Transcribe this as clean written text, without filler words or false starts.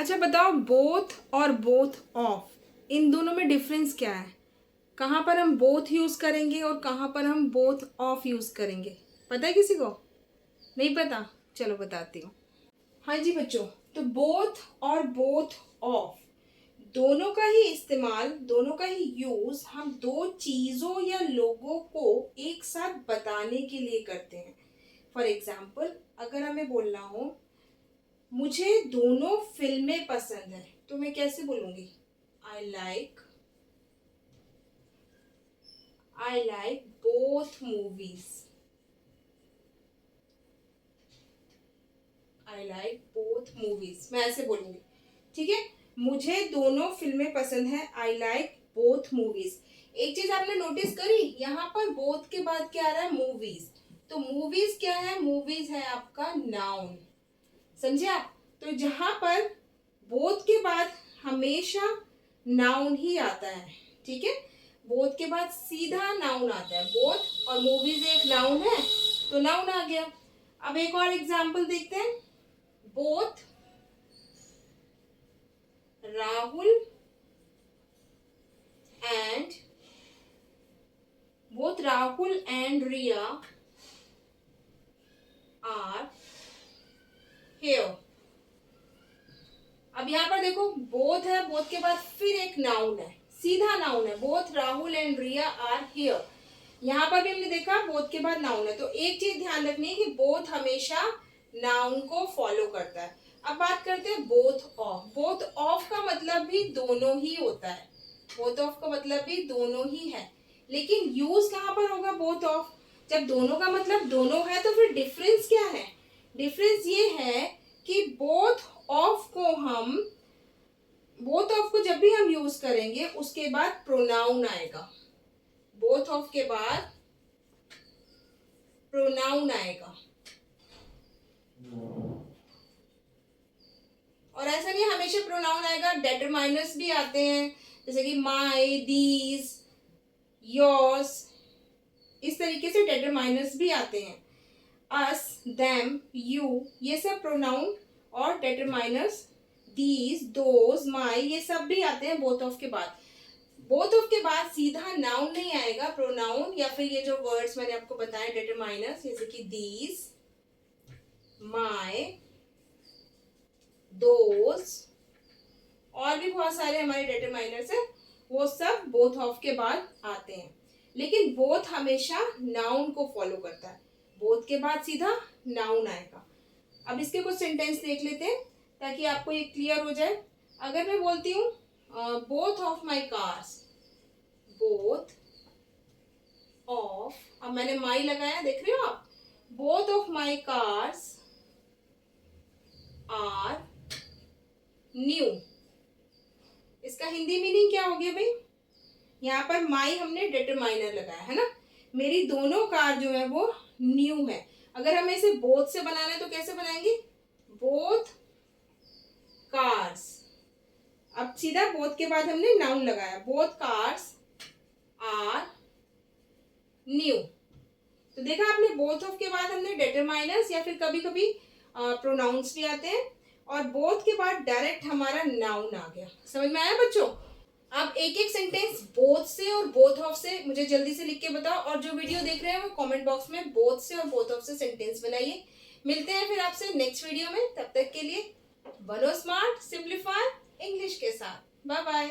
अच्छा बताओ, बोथ और बोथ ऑफ, इन दोनों में डिफरेंस क्या है? कहाँ पर हम बोथ यूज़ करेंगे और कहाँ पर हम बोथ ऑफ यूज़ करेंगे? पता है किसी को? नहीं पता? चलो बताती हूँ। हाँ जी बच्चों, तो बोथ और बोथ ऑफ दोनों का ही इस्तेमाल, दोनों का ही यूज हम दो चीजों या लोगों को एक साथ बताने के लिए करते हैं। फॉर एग्जाम्पल, अगर हमें बोलना हो मुझे दोनों फिल्में पसंद है, तो मैं कैसे बोलूंगी? I like both movies. I like both movies, मैं ऐसे बोलूंगी। ठीक है, मुझे दोनों फिल्में पसंद है, आई लाइक बोथ मूवीज। एक चीज आपने नोटिस करी, यहाँ पर बोथ के बाद क्या आ रहा है? मूवीज। तो मूवीज क्या है? मूवीज है आपका नाउन। समझे आप? तो जहां पर बोथ के बाद हमेशा नाउन ही आता है। ठीक है, बोथ के बाद सीधा नाउन आता है। बोथ और मूवीज एक नाउन है, तो नाउन आ गया। अब एक और एग्जांपल देखते हैं। Both Rahul and Rahul and Riya are here। अब यहाँ पर देखो, बोथ है, बोथ के बाद फिर एक नाउन है, सीधा नाउन है। Both Rahul and Riya are here. यहाँ पर भी हमने देखा बोथ के बाद नाउन है। तो एक चीज ध्यान रखनी है कि बोथ हमेशा नाउन को फॉलो करता है। अब बात करते हैं बोथ ऑफ। बोथ ऑफ का मतलब भी दोनों ही होता है। बोथ ऑफ का मतलब भी दोनों ही है, लेकिन यूज कहाँ पर होगा बोथ ऑफ? जब दोनों का मतलब दोनों है, तो फिर डिफरेंस क्या है? डिफरेंस ये है कि बोथ ऑफ को जब भी हम यूज करेंगे उसके बाद प्रोनाउन आएगा। बोथ ऑफ के बाद प्रोनाउन आएगा। और ऐसा नहीं हमेशा प्रोनाउन आएगा, डेटरमाइनर्स भी आते हैं, जैसे कि माई, दीज, योर्स, इस तरीके से डेटरमाइनर्स भी आते हैं। अस, देम, यू, ये सब प्रोनाउन और डेटरमाइनर्स, दीज, दोज, माई, ये सब भी आते हैं बोथ ऑफ के बाद। बोथ ऑफ के बाद सीधा नाउन नहीं आएगा, प्रोनाउन या फिर ये जो वर्ड्स मैंने आपको बताए डेटरमाइनर्स, जैसे कि दीज, माई, दोज, और भी बहुत सारे हमारे डेटरमाइनर्स हैं, वो सब बोथ ऑफ के बाद आते हैं। लेकिन बोथ हमेशा नाउन को फॉलो करता है। बोथ के बाद सीधा नाउन आएगा। अब इसके कुछ सेंटेंस देख लेते हैं ताकि आपको ये क्लियर हो जाए। अगर मैं बोलती हूँ both of my cars, both of, अब मैंने माई लगाया, देख रहे हो आप? Both of my cars are new. इसका हिंदी मीनिंग क्या हो गया भाई? यहाँ पर माई हमने डिटरमाइनर लगाया है ना, मेरी दोनों कार जो है वो न्यू है। अगर हमें इसे बोथ से बनाना है तो कैसे बनाएंगे? Both cars. अब सीधा बोथ के बाद हमने नाउन लगाया, बोथ कार्स आर न्यू। तो देखा आपने, बोथ ऑफ के बाद हमने डिटरमाइनर्स या फिर कभी कभी प्रोनाउंस भी आते हैं, और बोथ के बाद डायरेक्ट हमारा नाउन आ गया। समझ में आया बच्चों? आप एक एक सेंटेंस बोथ से और बोथ ऑफ से मुझे जल्दी से लिख के बताओ, और जो वीडियो देख रहे हैं वो कमेंट बॉक्स में बोथ से और बोथ ऑफ से सेंटेंस बनाइए। मिलते हैं फिर आपसे नेक्स्ट वीडियो में, तब तक के लिए बनो स्मार्ट, सिंप्लीफाई इंग्लिश के साथ। Bye bye.